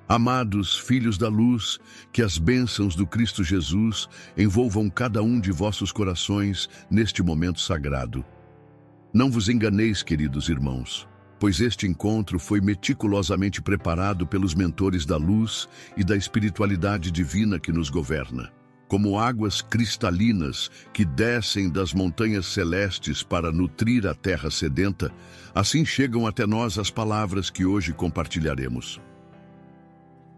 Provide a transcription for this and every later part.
Amados filhos da luz, que as bênçãos do Cristo Jesus envolvam cada um de vossos corações neste momento sagrado. Não vos enganeis, queridos irmãos, pois este encontro foi meticulosamente preparado pelos mentores da luz e da espiritualidade divina que nos governa. Como águas cristalinas que descem das montanhas celestes para nutrir a terra sedenta, assim chegam até nós as palavras que hoje compartilharemos.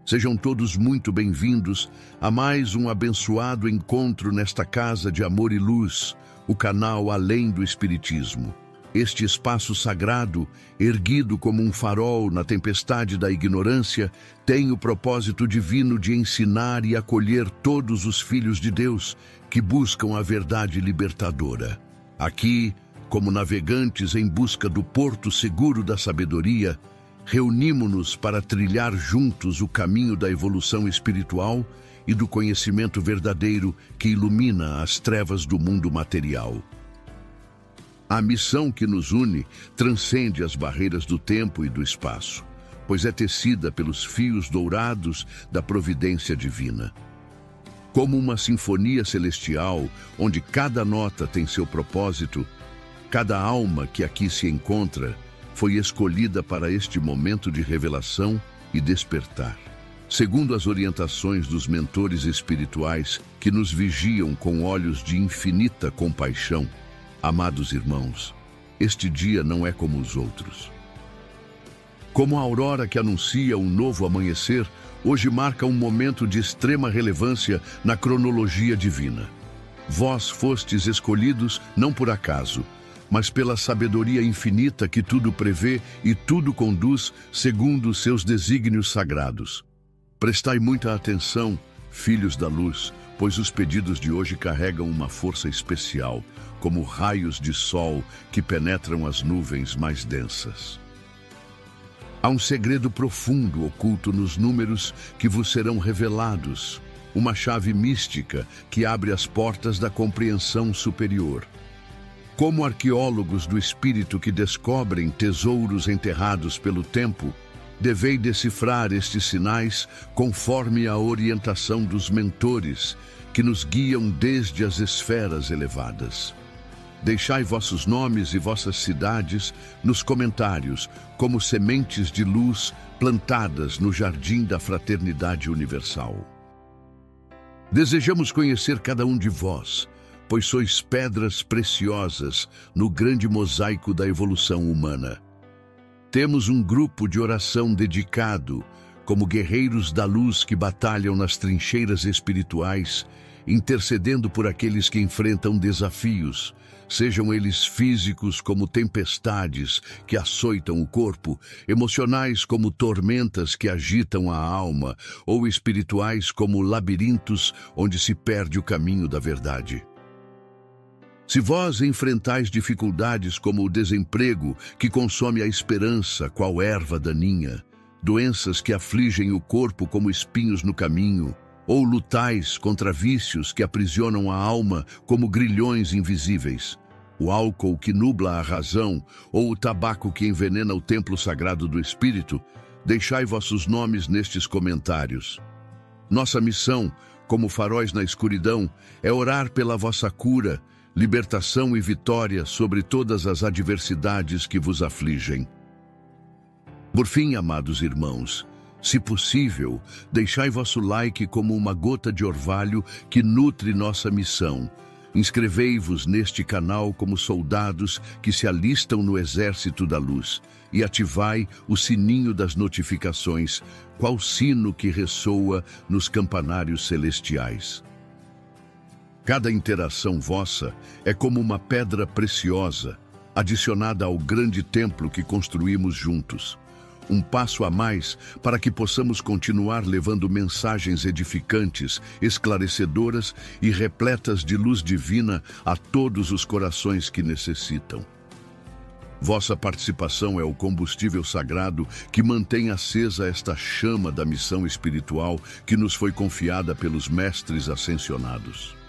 Sejam todos muito bem-vindos a mais um abençoado encontro nesta casa de amor e luz, o canal Além do Espiritismo. Este espaço sagrado, erguido como um farol na tempestade da ignorância, tem o propósito divino de ensinar e acolher todos os filhos de Deus que buscam a verdade libertadora. Aqui, como navegantes em busca do porto seguro da sabedoria, reunimos-nos para trilhar juntos o caminho da evolução espiritual e do conhecimento verdadeiro que ilumina as trevas do mundo material. A missão que nos une transcende as barreiras do tempo e do espaço, pois é tecida pelos fios dourados da providência divina. Como uma sinfonia celestial, onde cada nota tem seu propósito, cada alma que aqui se encontra foi escolhida para este momento de revelação e despertar. Segundo as orientações dos mentores espirituais que nos vigiam com olhos de infinita compaixão, amados irmãos, este dia não é como os outros. Como a aurora que anuncia um novo amanhecer, hoje marca um momento de extrema relevância na cronologia divina. Vós fostes escolhidos não por acaso, mas pela sabedoria infinita que tudo prevê e tudo conduz segundo os seus desígnios sagrados. Prestai muita atenção, filhos da luz, pois os pedidos de hoje carregam uma força especial, como raios de sol que penetram as nuvens mais densas. Há um segredo profundo oculto nos números que vos serão revelados, uma chave mística que abre as portas da compreensão superior. Como arqueólogos do espírito que descobrem tesouros enterrados pelo tempo, devei decifrar estes sinais conforme a orientação dos mentores que nos guiam desde as esferas elevadas. Deixai vossos nomes e vossas cidades nos comentários como sementes de luz plantadas no jardim da fraternidade universal. Desejamos conhecer cada um de vós, pois sois pedras preciosas no grande mosaico da evolução humana. Temos um grupo de oração dedicado, como guerreiros da luz que batalham nas trincheiras espirituais, intercedendo por aqueles que enfrentam desafios, sejam eles físicos como tempestades que açoitam o corpo, emocionais como tormentas que agitam a alma, ou espirituais como labirintos onde se perde o caminho da verdade. Se vós enfrentais dificuldades como o desemprego, que consome a esperança, qual erva daninha, doenças que afligem o corpo como espinhos no caminho, ou lutais contra vícios que aprisionam a alma como grilhões invisíveis, o álcool que nubla a razão, ou o tabaco que envenena o templo sagrado do espírito, deixai vossos nomes nestes comentários. Nossa missão, como faróis na escuridão, é orar pela vossa cura, libertação e vitória sobre todas as adversidades que vos afligem. Por fim, amados irmãos, se possível, deixai vosso like como uma gota de orvalho que nutre nossa missão. Inscrevei-vos neste canal como soldados que se alistam no exército da luz e ativai o sininho das notificações, qual sino que ressoa nos campanários celestiais. Cada interação vossa é como uma pedra preciosa, adicionada ao grande templo que construímos juntos. Um passo a mais para que possamos continuar levando mensagens edificantes, esclarecedoras e repletas de luz divina a todos os corações que necessitam. Vossa participação é o combustível sagrado que mantém acesa esta chama da missão espiritual que nos foi confiada pelos mestres ascensionados.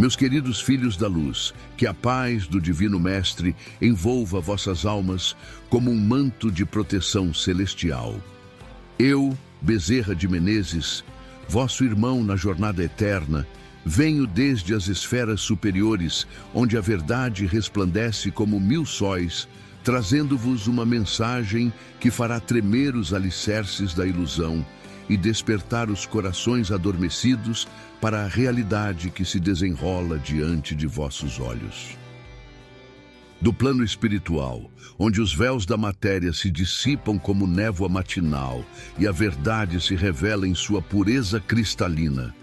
Meus queridos filhos da luz, que a paz do Divino Mestre envolva vossas almas como um manto de proteção celestial. Eu, Bezerra de Menezes, vosso irmão na jornada eterna, venho desde as esferas superiores, onde a verdade resplandece como 1000 sóis, trazendo-vos uma mensagem que fará tremer os alicerces da ilusão e despertar os corações adormecidos para a realidade que se desenrola diante de vossos olhos. Do plano espiritual, onde os véus da matéria se dissipam como névoa matinal e a verdade se revela em sua pureza cristalina,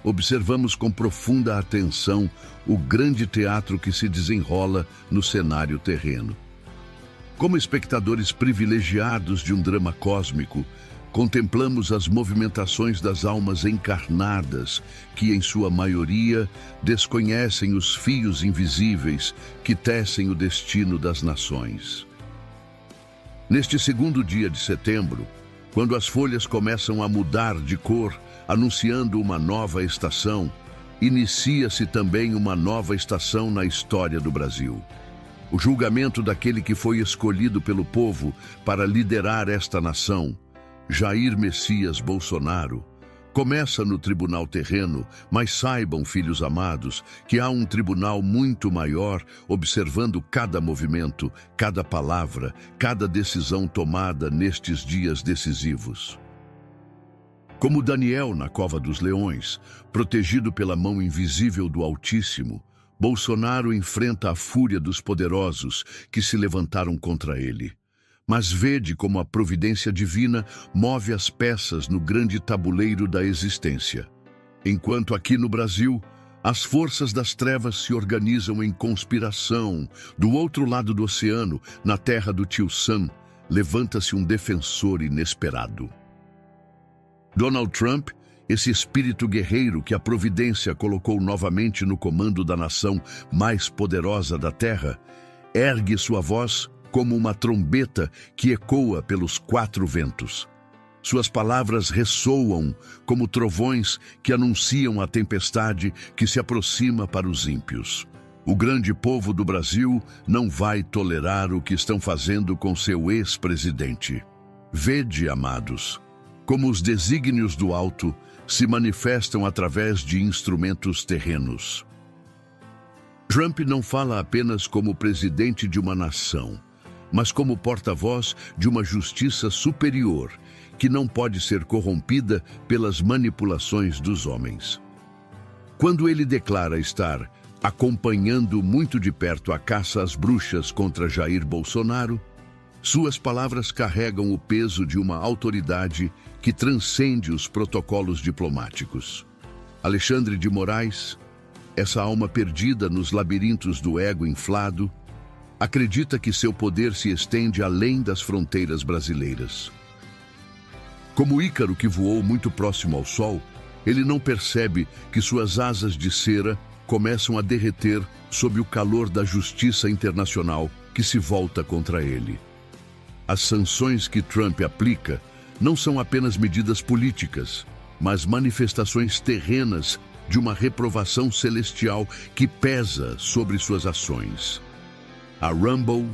observamos com profunda atenção o grande teatro que se desenrola no cenário terreno. Como espectadores privilegiados de um drama cósmico, contemplamos as movimentações das almas encarnadas, que em sua maioria desconhecem os fios invisíveis que tecem o destino das nações. Neste segundo dia de setembro, quando as folhas começam a mudar de cor, anunciando uma nova estação, inicia-se também uma nova estação na história do Brasil. O julgamento daquele que foi escolhido pelo povo para liderar esta nação, Jair Messias Bolsonaro, começa no tribunal terreno, mas saibam, filhos amados, que há um tribunal muito maior observando cada movimento, cada palavra, cada decisão tomada nestes dias decisivos. Como Daniel na cova dos leões, protegido pela mão invisível do Altíssimo, Bolsonaro enfrenta a fúria dos poderosos que se levantaram contra ele. Mas vede como a providência divina move as peças no grande tabuleiro da existência. Enquanto aqui no Brasil, as forças das trevas se organizam em conspiração, do outro lado do oceano, na terra do tio Sam, levanta-se um defensor inesperado. Donald Trump, esse espírito guerreiro que a providência colocou novamente no comando da nação mais poderosa da terra, ergue sua voz como uma trombeta que ecoa pelos 4 ventos. Suas palavras ressoam como trovões que anunciam a tempestade que se aproxima para os ímpios. O grande povo do Brasil não vai tolerar o que estão fazendo com seu ex-presidente. Vede, amados, como os desígnios do alto se manifestam através de instrumentos terrenos. Trump não fala apenas como presidente de uma nação, mas como porta-voz de uma justiça superior, que não pode ser corrompida pelas manipulações dos homens. Quando ele declara estar acompanhando muito de perto a caça às bruxas contra Jair Bolsonaro, suas palavras carregam o peso de uma autoridade que transcende os protocolos diplomáticos. Alexandre de Moraes, essa alma perdida nos labirintos do ego inflado, acredita que seu poder se estende além das fronteiras brasileiras. Como Ícaro que voou muito próximo ao sol, ele não percebe que suas asas de cera começam a derreter sob o calor da justiça internacional que se volta contra ele. As sanções que Trump aplica não são apenas medidas políticas, mas manifestações terrenas de uma reprovação celestial que pesa sobre suas ações. A Rumble,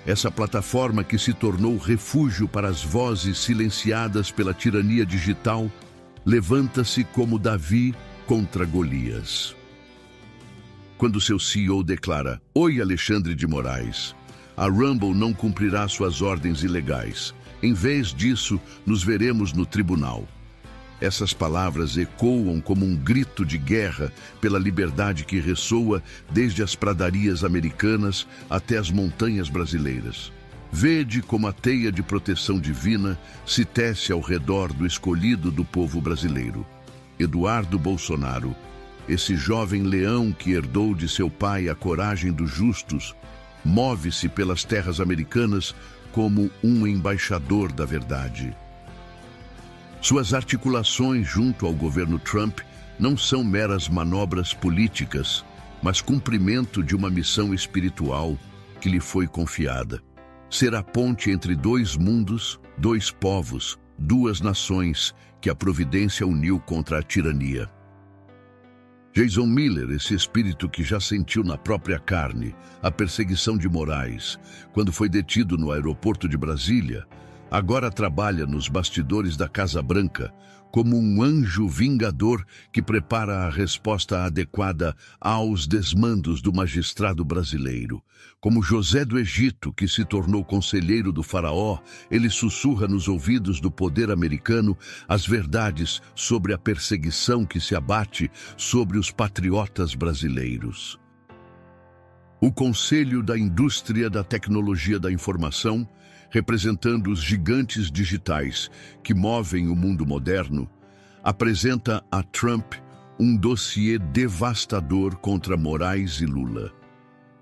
essa plataforma que se tornou refúgio para as vozes silenciadas pela tirania digital, levanta-se como Davi contra Golias. Quando seu CEO declara: "Oi, Alexandre de Moraes", a Rumble não cumprirá suas ordens ilegais. Em vez disso, nos veremos no tribunal. Essas palavras ecoam como um grito de guerra pela liberdade que ressoa desde as pradarias americanas até as montanhas brasileiras. Vede como a teia de proteção divina se tece ao redor do escolhido do povo brasileiro. Eduardo Bolsonaro, esse jovem leão que herdou de seu pai a coragem dos justos, move-se pelas terras americanas como um embaixador da verdade. Suas articulações junto ao governo Trump não são meras manobras políticas, mas cumprimento de uma missão espiritual que lhe foi confiada. Ser a ponte entre 2 mundos, 2 povos, 2 nações que a providência uniu contra a tirania. Jason Miller, esse espírito que já sentiu na própria carne a perseguição de Moraes, quando foi detido no aeroporto de Brasília, agora trabalha nos bastidores da Casa Branca como um anjo vingador que prepara a resposta adequada aos desmandos do magistrado brasileiro. Como José do Egito, que se tornou conselheiro do faraó, ele sussurra nos ouvidos do poder americano as verdades sobre a perseguição que se abate sobre os patriotas brasileiros. O Conselho da Indústria da Tecnologia da Informação, representando os gigantes digitais que movem o mundo moderno, apresenta a Trump um dossiê devastador contra Moraes e Lula.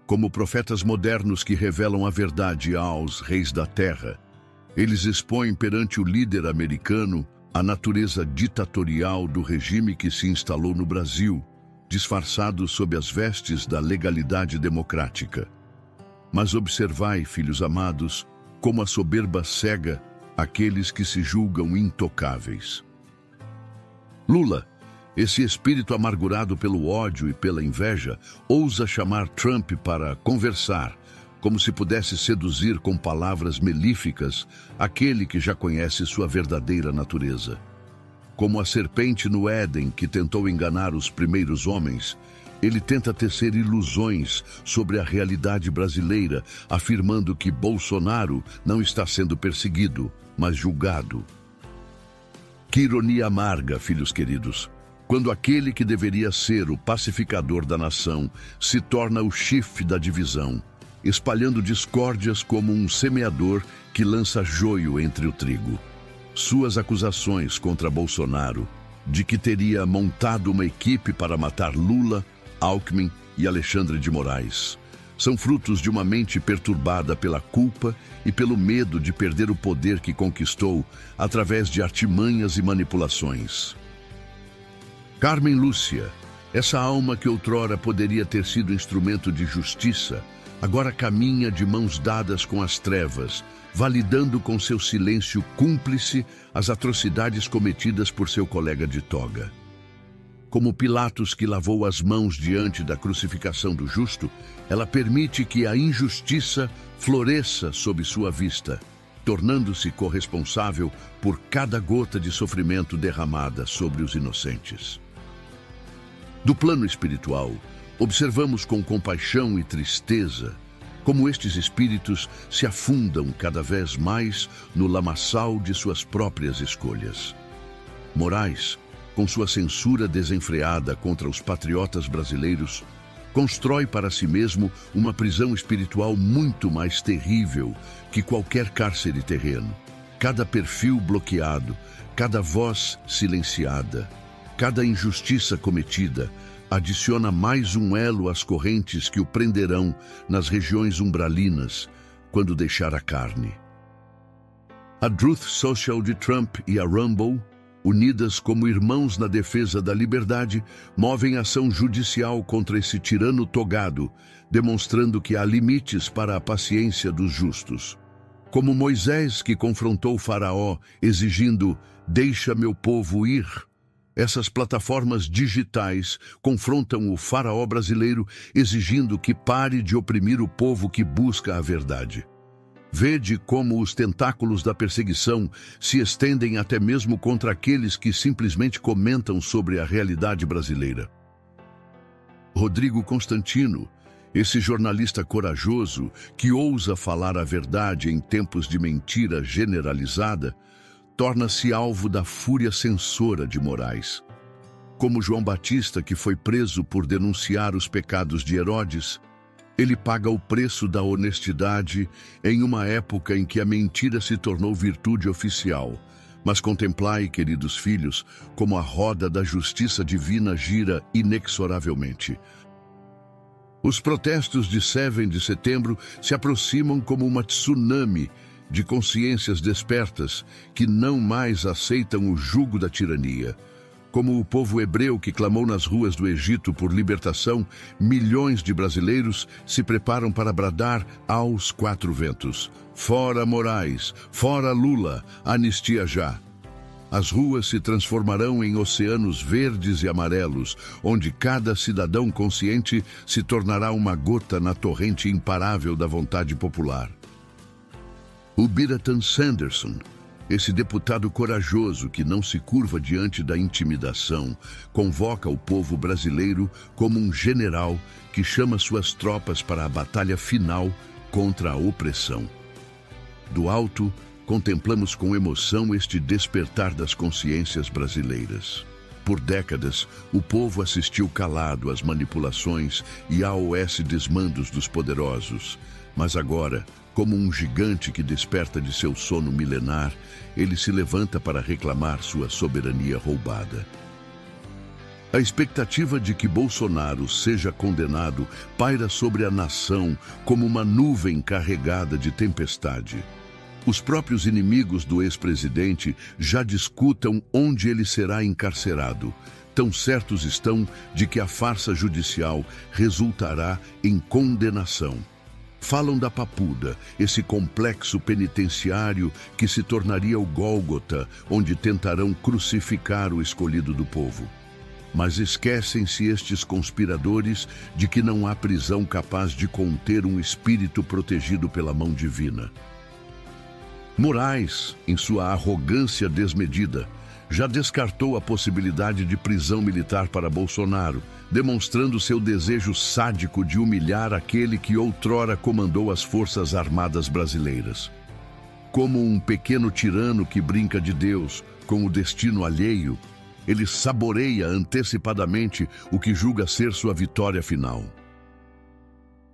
Como profetas modernos que revelam a verdade aos reis da terra, eles expõem perante o líder americano a natureza ditatorial do regime que se instalou no Brasil, disfarçado sob as vestes da legalidade democrática. Mas observai, filhos amados, como a soberba cega aqueles que se julgam intocáveis. Lula, esse espírito amargurado pelo ódio e pela inveja, ousa chamar Trump para conversar, como se pudesse seduzir com palavras melíficas aquele que já conhece sua verdadeira natureza. Como a serpente no Éden que tentou enganar os primeiros homens, ele tenta tecer ilusões sobre a realidade brasileira, afirmando que Bolsonaro não está sendo perseguido, mas julgado. Que ironia amarga, filhos queridos, quando aquele que deveria ser o pacificador da nação se torna o chifre da divisão, espalhando discórdias como um semeador que lança joio entre o trigo. Suas acusações contra Bolsonaro, de que teria montado uma equipe para matar Lula, Alckmin e Alexandre de Moraes, são frutos de uma mente perturbada pela culpa e pelo medo de perder o poder que conquistou através de artimanhas e manipulações. Carmen Lúcia, essa alma que outrora poderia ter sido instrumento de justiça, agora caminha de mãos dadas com as trevas, validando com seu silêncio cúmplice as atrocidades cometidas por seu colega de toga. Como Pilatos que lavou as mãos diante da crucificação do justo, ela permite que a injustiça floresça sob sua vista, tornando-se corresponsável por cada gota de sofrimento derramada sobre os inocentes. Do plano espiritual, observamos com compaixão e tristeza como estes espíritos se afundam cada vez mais no lamaçal de suas próprias escolhas. Moraes, com sua censura desenfreada contra os patriotas brasileiros, constrói para si mesmo uma prisão espiritual muito mais terrível que qualquer cárcere terreno. Cada perfil bloqueado, cada voz silenciada, cada injustiça cometida, adiciona mais um elo às correntes que o prenderão nas regiões umbralinas quando deixar a carne. A Truth Social de Trump e a Rumble, unidas como irmãos na defesa da liberdade, movem ação judicial contra esse tirano togado, demonstrando que há limites para a paciência dos justos. Como Moisés que confrontou o faraó, exigindo, "Deixa meu povo ir", essas plataformas digitais confrontam o faraó brasileiro, exigindo que pare de oprimir o povo que busca a verdade. Vede como os tentáculos da perseguição se estendem até mesmo contra aqueles que simplesmente comentam sobre a realidade brasileira. Rodrigo Constantino, esse jornalista corajoso que ousa falar a verdade em tempos de mentira generalizada, torna-se alvo da fúria censora de Moraes. Como João Batista, que foi preso por denunciar os pecados de Herodes, ele paga o preço da honestidade em uma época em que a mentira se tornou virtude oficial. Mas contemplai, queridos filhos, como a roda da justiça divina gira inexoravelmente. Os protestos de 7 de setembro se aproximam como uma tsunami de consciências despertas que não mais aceitam o jugo da tirania. Como o povo hebreu que clamou nas ruas do Egito por libertação, milhões de brasileiros se preparam para bradar aos 4 ventos: "Fora Moraes, fora Lula, anistia já!" As ruas se transformarão em oceanos verdes e amarelos, onde cada cidadão consciente se tornará uma gota na torrente imparável da vontade popular. O Biratan Sanderson, esse deputado corajoso que não se curva diante da intimidação, convoca o povo brasileiro como um general que chama suas tropas para a batalha final contra a opressão. Do alto, contemplamos com emoção este despertar das consciências brasileiras. Por décadas, o povo assistiu calado às manipulações e aos desmandos dos poderosos, mas agora, como um gigante que desperta de seu sono milenar, ele se levanta para reclamar sua soberania roubada. A expectativa de que Bolsonaro seja condenado paira sobre a nação como uma nuvem carregada de tempestade. Os próprios inimigos do ex-presidente já discutam onde ele será encarcerado. Tão certos estão de que a farsa judicial resultará em condenação. Falam da Papuda, esse complexo penitenciário que se tornaria o Gólgota, onde tentarão crucificar o escolhido do povo. Mas esquecem-se estes conspiradores de que não há prisão capaz de conter um espírito protegido pela mão divina. Moraes, em sua arrogância desmedida, já descartou a possibilidade de prisão militar para Bolsonaro, demonstrando seu desejo sádico de humilhar aquele que outrora comandou as Forças Armadas brasileiras. Como um pequeno tirano que brinca de Deus com o destino alheio, ele saboreia antecipadamente o que julga ser sua vitória final.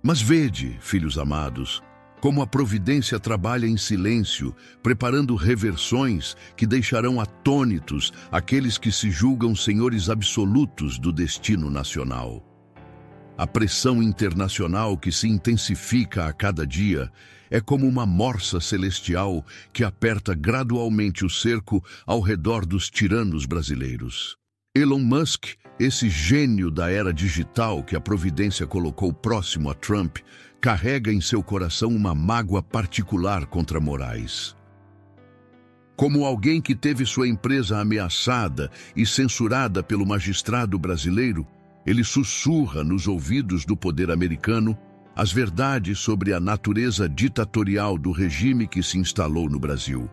Mas vede, filhos amados, como a providência trabalha em silêncio, preparando reversões que deixarão atônitos aqueles que se julgam senhores absolutos do destino nacional. A pressão internacional que se intensifica a cada dia é como uma morsa celestial que aperta gradualmente o cerco ao redor dos tiranos brasileiros. Elon Musk, esse gênio da era digital que a providência colocou próximo a Trump, carrega em seu coração uma mágoa particular contra Moraes. Como alguém que teve sua empresa ameaçada e censurada pelo magistrado brasileiro, ele sussurra nos ouvidos do poder americano as verdades sobre a natureza ditatorial do regime que se instalou no Brasil.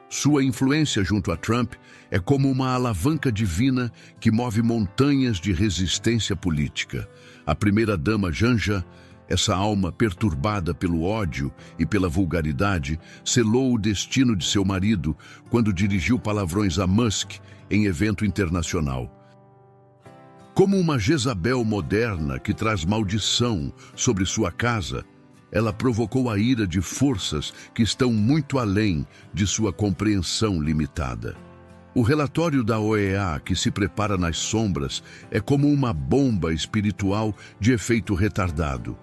Sua influência junto a Trump é como uma alavanca divina que move montanhas de resistência política. A primeira-dama Janja, essa alma perturbada pelo ódio e pela vulgaridade, selou o destino de seu marido quando dirigiu palavrões a Musk em evento internacional. Como uma Jezabel moderna que traz maldição sobre sua casa, ela provocou a ira de forças que estão muito além de sua compreensão limitada. O relatório da OEA que se prepara nas sombras é como uma bomba espiritual de efeito retardado.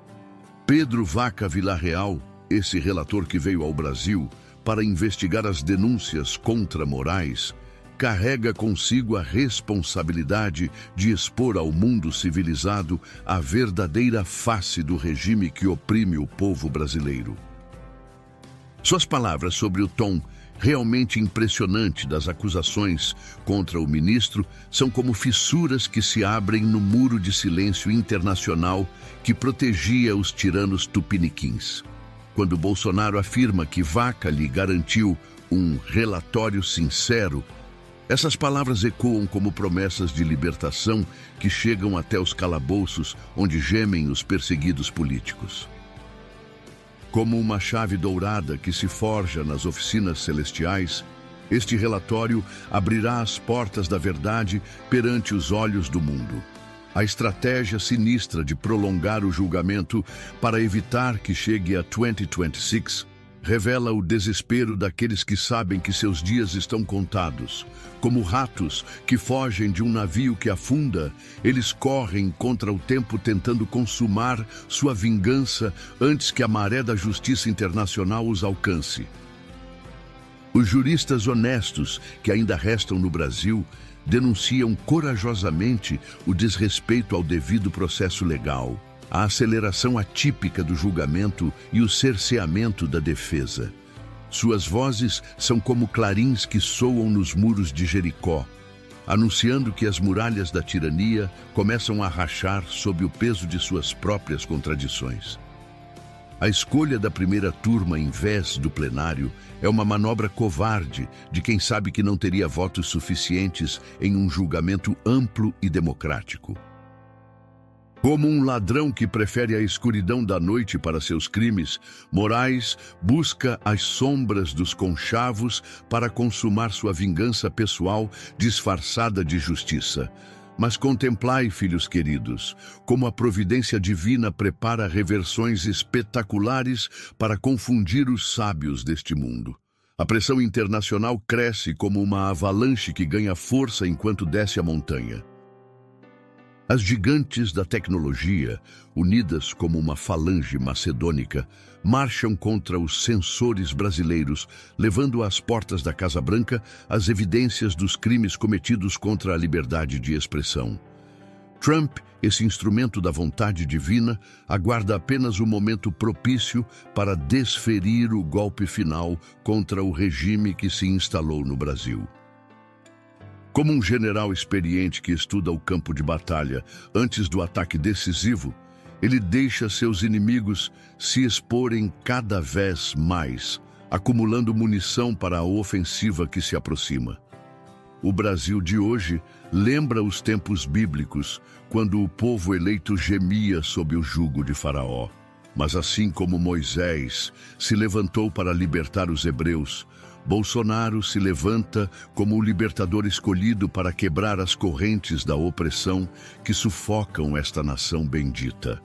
Pedro Vaca Villarreal, esse relator que veio ao Brasil para investigar as denúncias contra Moraes, carrega consigo a responsabilidade de expor ao mundo civilizado a verdadeira face do regime que oprime o povo brasileiro. Suas palavras sobre o tom realmente impressionante das acusações contra o ministro são como fissuras que se abrem no muro de silêncio internacional que protegia os tiranos tupiniquins. Quando Bolsonaro afirma que Vaca lhe garantiu um relatório sincero, essas palavras ecoam como promessas de libertação que chegam até os calabouços onde gemem os perseguidos políticos. Como uma chave dourada que se forja nas oficinas celestiais, este relatório abrirá as portas da verdade perante os olhos do mundo. A estratégia sinistra de prolongar o julgamento para evitar que chegue a 2026 revela o desespero daqueles que sabem que seus dias estão contados. Como ratos que fogem de um navio que afunda, eles correm contra o tempo tentando consumar sua vingança antes que a maré da justiça internacional os alcance. Os juristas honestos que ainda restam no Brasil denunciam corajosamente o desrespeito ao devido processo legal, a aceleração atípica do julgamento e o cerceamento da defesa. Suas vozes são como clarins que soam nos muros de Jericó, anunciando que as muralhas da tirania começam a rachar sob o peso de suas próprias contradições. A escolha da primeira turma em vez do plenário é uma manobra covarde de quem sabe que não teria votos suficientes em um julgamento amplo e democrático. Como um ladrão que prefere a escuridão da noite para seus crimes, Moraes busca as sombras dos conchavos para consumar sua vingança pessoal disfarçada de justiça. Mas contemplai, filhos queridos, como a providência divina prepara reversões espetaculares para confundir os sábios deste mundo. A pressão internacional cresce como uma avalanche que ganha força enquanto desce a montanha. As gigantes da tecnologia, unidas como uma falange macedônica, marcham contra os censores brasileiros, levando às portas da Casa Branca as evidências dos crimes cometidos contra a liberdade de expressão. Trump, esse instrumento da vontade divina, aguarda apenas o momento propício para desferir o golpe final contra o regime que se instalou no Brasil. Como um general experiente que estuda o campo de batalha antes do ataque decisivo, ele deixa seus inimigos se exporem cada vez mais, acumulando munição para a ofensiva que se aproxima. O Brasil de hoje lembra os tempos bíblicos, quando o povo eleito gemia sob o jugo de Faraó. Mas assim como Moisés se levantou para libertar os hebreus, Bolsonaro se levanta como o libertador escolhido para quebrar as correntes da opressão que sufocam esta nação bendita.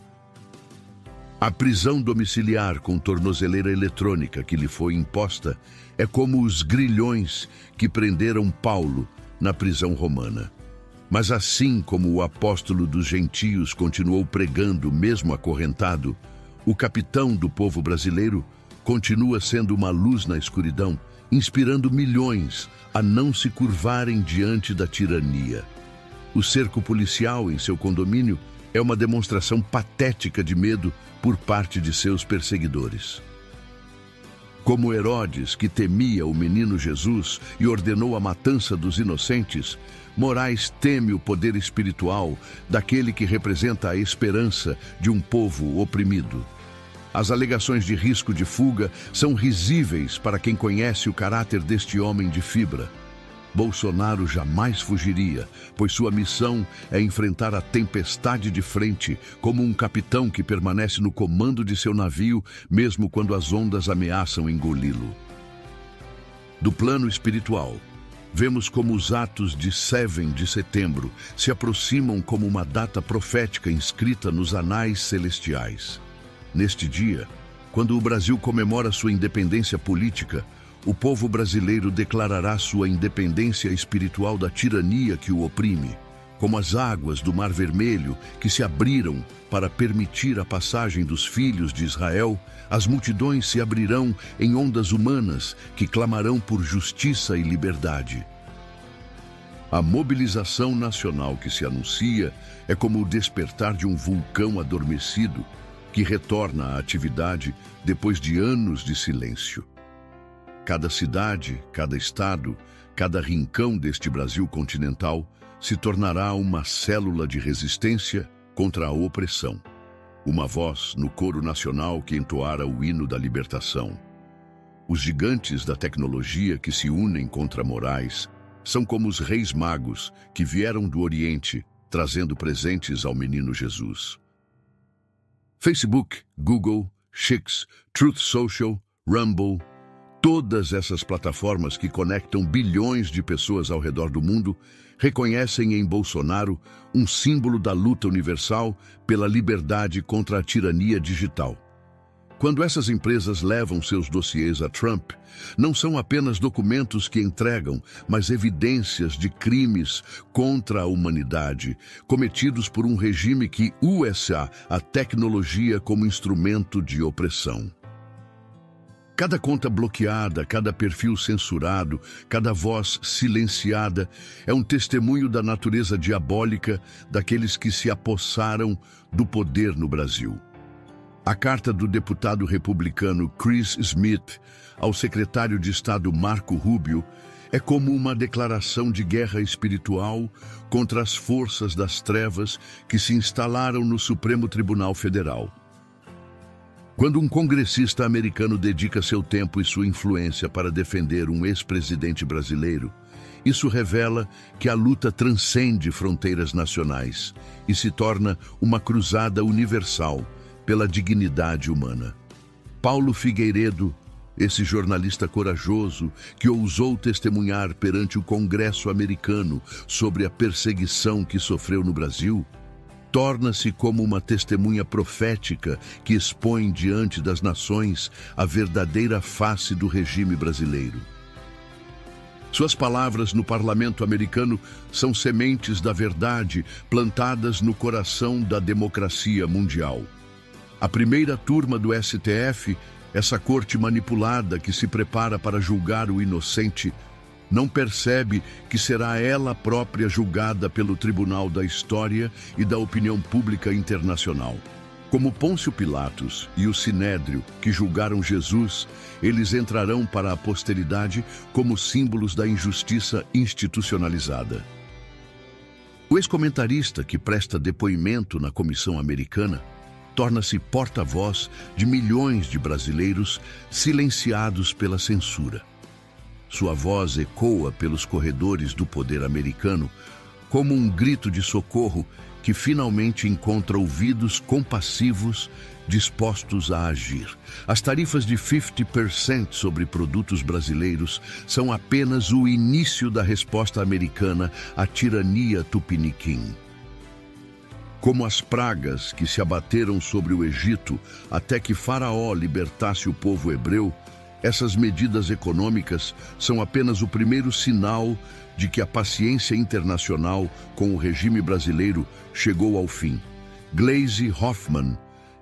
A prisão domiciliar com tornozeleira eletrônica que lhe foi imposta é como os grilhões que prenderam Paulo na prisão romana. Mas assim como o apóstolo dos gentios continuou pregando mesmo acorrentado, o capitão do povo brasileiro continua sendo uma luz na escuridão, inspirando milhões a não se curvarem diante da tirania. O cerco policial em seu condomínio é uma demonstração patética de medo por parte de seus perseguidores. Como Herodes, que temia o menino Jesus e ordenou a matança dos inocentes, Moraes teme o poder espiritual daquele que representa a esperança de um povo oprimido. As alegações de risco de fuga são risíveis para quem conhece o caráter deste homem de fibra. Bolsonaro jamais fugiria, pois sua missão é enfrentar a tempestade de frente como um capitão que permanece no comando de seu navio, mesmo quando as ondas ameaçam engoli-lo. Do plano espiritual, vemos como os atos de 7 de setembro se aproximam como uma data profética inscrita nos anais celestiais. Neste dia, quando o Brasil comemora sua independência política, o povo brasileiro declarará sua independência espiritual da tirania que o oprime, como as águas do Mar Vermelho que se abriram para permitir a passagem dos filhos de Israel. As multidões se abrirão em ondas humanas que clamarão por justiça e liberdade. A mobilização nacional que se anuncia é como o despertar de um vulcão adormecido que retorna à atividade depois de anos de silêncio. Cada cidade, cada estado, cada rincão deste Brasil continental se tornará uma célula de resistência contra a opressão. Uma voz no coro nacional que entoara o hino da libertação. Os gigantes da tecnologia que se unem contra Moraes são como os reis magos que vieram do Oriente, trazendo presentes ao menino Jesus. Facebook, Google, X, Truth Social, Rumble, todas essas plataformas que conectam bilhões de pessoas ao redor do mundo reconhecem em Bolsonaro um símbolo da luta universal pela liberdade contra a tirania digital. Quando essas empresas levam seus dossiês a Trump, não são apenas documentos que entregam, mas evidências de crimes contra a humanidade, cometidos por um regime que usa a tecnologia como instrumento de opressão. Cada conta bloqueada, cada perfil censurado, cada voz silenciada é um testemunho da natureza diabólica daqueles que se apossaram do poder no Brasil. A carta do deputado republicano Chris Smith ao secretário de Estado Marco Rubio é como uma declaração de guerra espiritual contra as forças das trevas que se instalaram no Supremo Tribunal Federal. Quando um congressista americano dedica seu tempo e sua influência para defender um ex-presidente brasileiro, isso revela que a luta transcende fronteiras nacionais e se torna uma cruzada universal pela dignidade humana. Paulo Figueiredo, esse jornalista corajoso que ousou testemunhar perante o Congresso americano sobre a perseguição que sofreu no Brasil, torna-se como uma testemunha profética que expõe diante das nações a verdadeira face do regime brasileiro. Suas palavras no parlamento americano são sementes da verdade plantadas no coração da democracia mundial. A primeira turma do STF, essa corte manipulada que se prepara para julgar o inocente, não percebe que será ela própria julgada pelo Tribunal da História e da Opinião Pública Internacional. Como Pôncio Pilatos e o Sinédrio que julgaram Jesus, eles entrarão para a posteridade como símbolos da injustiça institucionalizada. O ex-comentarista que presta depoimento na comissão americana torna-se porta-voz de milhões de brasileiros silenciados pela censura. Sua voz ecoa pelos corredores do poder americano como um grito de socorro que finalmente encontra ouvidos compassivos dispostos a agir. As tarifas de 50% sobre produtos brasileiros são apenas o início da resposta americana à tirania tupiniquim. Como as pragas que se abateram sobre o Egito até que Faraó libertasse o povo hebreu, essas medidas econômicas são apenas o primeiro sinal de que a paciência internacional com o regime brasileiro chegou ao fim. Gleisi Hoffmann,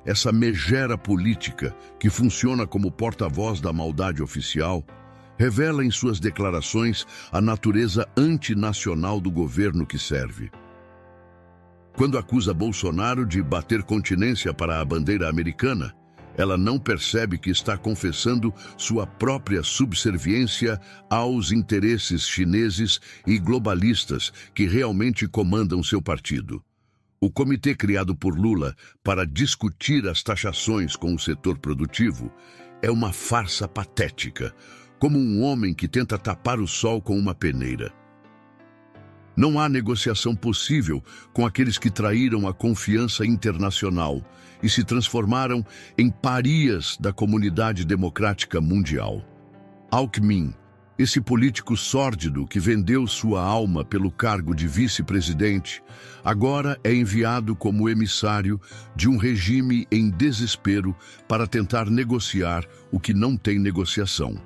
essa megera política que funciona como porta-voz da maldade oficial, revela em suas declarações a natureza antinacional do governo que serve. Quando acusa Bolsonaro de bater continência para a bandeira americana, ela não percebe que está confessando sua própria subserviência aos interesses chineses e globalistas que realmente comandam seu partido. O comitê criado por Lula para discutir as taxações com o setor produtivo é uma farsa patética, como um homem que tenta tapar o sol com uma peneira. Não há negociação possível com aqueles que traíram a confiança internacional e se transformaram em parias da comunidade democrática mundial. Alckmin, esse político sórdido que vendeu sua alma pelo cargo de vice-presidente, agora é enviado como emissário de um regime em desespero para tentar negociar o que não tem negociação.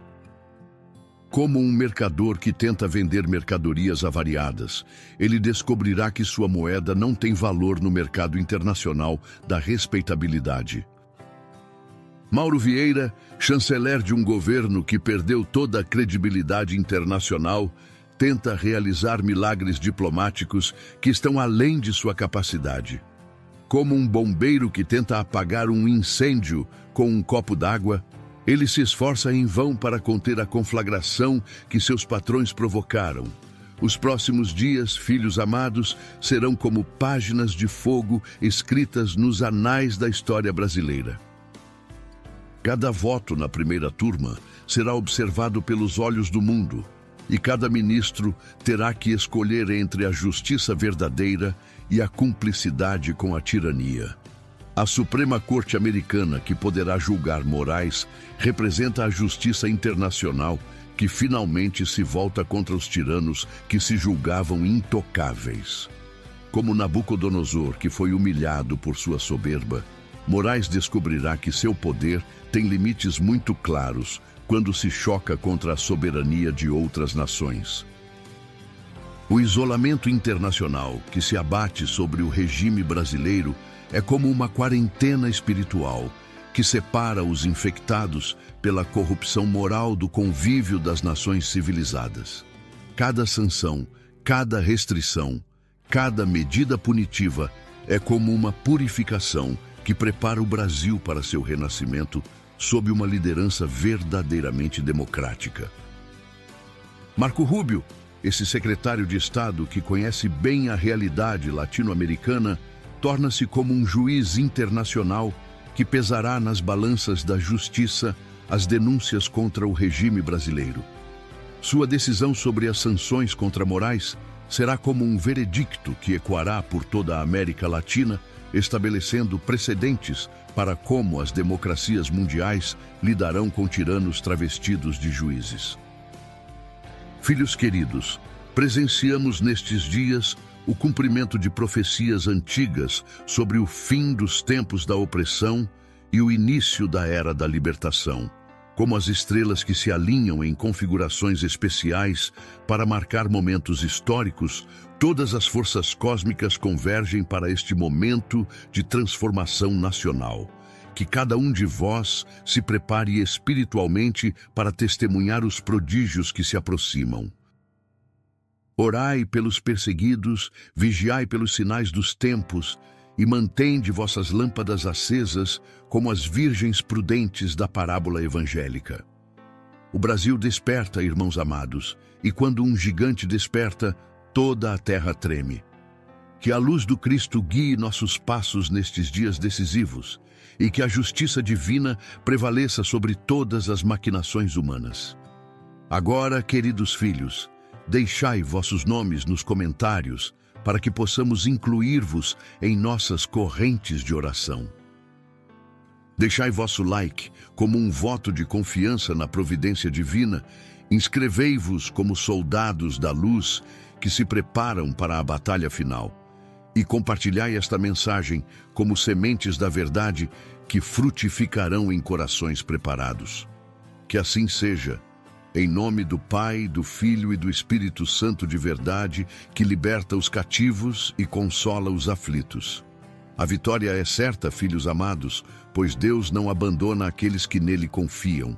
Como um mercador que tenta vender mercadorias avariadas, ele descobrirá que sua moeda não tem valor no mercado internacional da respeitabilidade. Mauro Vieira, chanceler de um governo que perdeu toda a credibilidade internacional, tenta realizar milagres diplomáticos que estão além de sua capacidade. Como um bombeiro que tenta apagar um incêndio com um copo d'água, ele se esforça em vão para conter a conflagração que seus patrões provocaram. Os próximos dias, filhos amados, serão como páginas de fogo escritas nos anais da história brasileira. Cada voto na primeira turma será observado pelos olhos do mundo, e cada ministro terá que escolher entre a justiça verdadeira e a cumplicidade com a tirania. A Suprema Corte Americana, que poderá julgar Moraes, representa a justiça internacional que finalmente se volta contra os tiranos que se julgavam intocáveis. Como Nabucodonosor, que foi humilhado por sua soberba, Moraes descobrirá que seu poder tem limites muito claros quando se choca contra a soberania de outras nações. O isolamento internacional que se abate sobre o regime brasileiro é como uma quarentena espiritual que separa os infectados pela corrupção moral do convívio das nações civilizadas. Cada sanção, cada restrição, cada medida punitiva é como uma purificação que prepara o Brasil para seu renascimento sob uma liderança verdadeiramente democrática. Marco Rubio, esse secretário de Estado que conhece bem a realidade latino-americana, torna-se como um juiz internacional que pesará nas balanças da justiça as denúncias contra o regime brasileiro. Sua decisão sobre as sanções contra Moraes será como um veredicto que ecoará por toda a América Latina, estabelecendo precedentes para como as democracias mundiais lidarão com tiranos travestidos de juízes. Filhos queridos, presenciamos nestes dias o cumprimento de profecias antigas sobre o fim dos tempos da opressão e o início da era da libertação, como as estrelas que se alinham em configurações especiais para marcar momentos históricos. Todas as forças cósmicas convergem para este momento de transformação nacional. Que cada um de vós se prepare espiritualmente para testemunhar os prodígios que se aproximam. Orai pelos perseguidos, vigiai pelos sinais dos tempos, e mantende vossas lâmpadas acesas como as virgens prudentes da parábola evangélica. O Brasil desperta, irmãos amados, e quando um gigante desperta, toda a terra treme. Que a luz do Cristo guie nossos passos nestes dias decisivos, e que a justiça divina prevaleça sobre todas as maquinações humanas. Agora, queridos filhos, deixai vossos nomes nos comentários para que possamos incluir-vos em nossas correntes de oração. Deixai vosso like como um voto de confiança na providência divina. Inscrevei-vos como soldados da luz que se preparam para a batalha final. E compartilhai esta mensagem como sementes da verdade que frutificarão em corações preparados. Que assim seja. Em nome do Pai, do Filho e do Espírito Santo de verdade, que liberta os cativos e consola os aflitos. A vitória é certa, filhos amados, pois Deus não abandona aqueles que nele confiam.